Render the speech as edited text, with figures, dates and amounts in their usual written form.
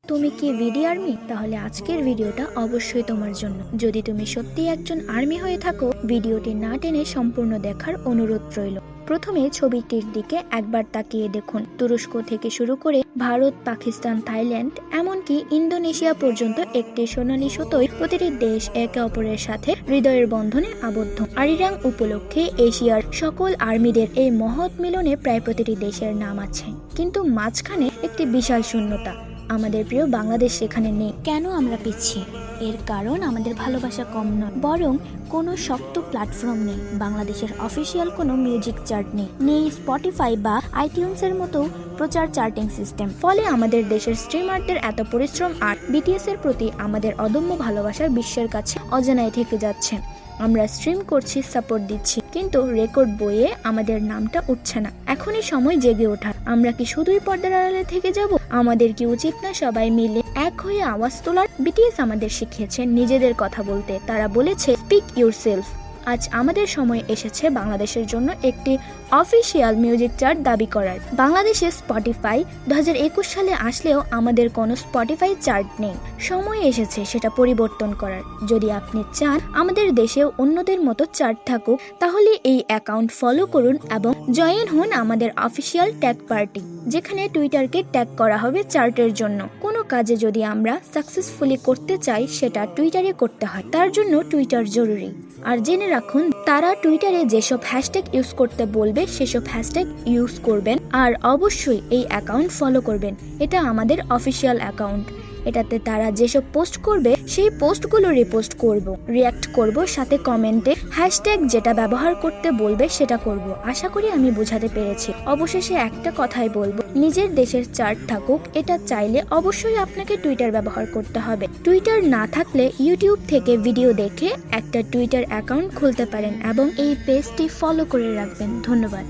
তুমি কি ভিডি আর্মি? তাহলে আজকের ভিডিওটা অবশ্যই তোমার জন্য। যদি তুমি সত্যি একজন আর্মি হয়ে থাকো, ভিডিওটি না টেনে সম্পূর্ণ দেখার অনুরোধ রইল। প্রথমে ছবিটির দিকে একবার তাকিয়ে দেখুন। তুরস্ক থেকে শুরু করে ভারত, পাকিস্তান, থাইল্যান্ড, এমনকি ইন্দোনেশিয়া পর্যন্ত একটি সোনালী সুতোয় প্রতিটি দেশ একে অপরের সাথে হৃদয়ের বন্ধনে আবদ্ধ। আরিরাং উপলক্ষে এশিয়ার সকল আর্মিদের এই মহৎ মিলনে প্রায় প্রতিটি দেশের নাম আছে, কিন্তু মাঝখানে একটি বিশাল শূন্যতা। আমাদের প্রিয় বাংলাদেশ সেখানে নেই। কেন আমরা পিছিয়ে? এর কারণ আমাদের ভালোবাসা কম নয়, বরং কোনো শক্ত প্ল্যাটফর্ম নেই। বাংলাদেশের অফিসিয়াল কোনো মিউজিক চার্ট নেই স্পটিফাই বা আইটিউনসের মতো প্রচার চার্টিং সিস্টেম। ফলে আমাদের দেশের স্ট্রিমারদের এত পরিশ্রম আর বিটিএস এর প্রতি আমাদের অদম্য ভালোবাসার বিশ্বের কাছে অজানায় থেকে যাচ্ছে। আমরা স্ট্রিম করছি, সাপোর্ট দিচ্ছি, কিন্তু রেকর্ড বইয়ে আমাদের নামটা উঠছে না। এখনই সময় জেগে ওঠার। আমরা কি শুধুই পর্দার আড়ালে থেকে যাব? আমাদের কি উচিত না সবাই মিলে এক হয়ে আওয়াজ তোলার? বিটিএস আমাদের শিখিয়েছে নিজেদের কথা বলতে। তারা বলেছে স্পিক ইউরসেলফ। আজ আমাদের সময় এসেছে বাংলাদেশের জন্য একটি অফিসিয়াল মিউজিক চার্ট দাবি করার। বাংলাদেশে স্পটিফাই 2021 সালে আসলেও আমাদের কোনো স্পটিফাই চার্ট নেই। সময় এসেছে সেটা পরিবর্তন করার। যদি আপনি চান আমাদের দেশেও অন্যদের মতো চার্ট থাকুক, তাহলে এই অ্যাকাউন্ট ফলো করুন এবং জয়েন হন আমাদের অফিসিয়াল ট্যাগ পার্টি, যেখানে টুইটারকে ট্যাগ করা হবে চার্টের জন্য। কোনো কাজে যদি আমরা সাকসেসফুলি করতে চাই, সেটা টুইটারে করতে হয়। তার জন্য টুইটার জরুরি। আর জেনে রাখুন, তারা টুইটারে যেসব হ্যাশট্যাগ ইউজ করতে বলবে সেসব হ্যাশট্যাগ ইউজ করবেন, আর অবশ্যই এই অ্যাকাউন্ট ফলো করবেন। এটা আমাদের অফিসিয়াল অ্যাকাউন্ট। এটাতে তারা যেসব পোস্ট করবে সেই পোস্টগুলো রিপোস্ট করব, রিয়াক্ট করব, সাথে কমেন্টে হ্যাশট্যাগ যেটা ব্যবহার করতে বলবে সেটা করব। আশা করি আমি বোঝাতে পেরেছি। অবশেষে একটা কথাই বলবো, নিজের দেশের চার্ট থাকুক, এটা চাইলে অবশ্যই আপনাকে টুইটার ব্যবহার করতে হবে। টুইটার না থাকলে ইউটিউব থেকে ভিডিও দেখে একটা টুইটার অ্যাকাউন্ট খুলতে পারেন এবং এই পেজটি ফলো করে রাখবেন। ধন্যবাদ।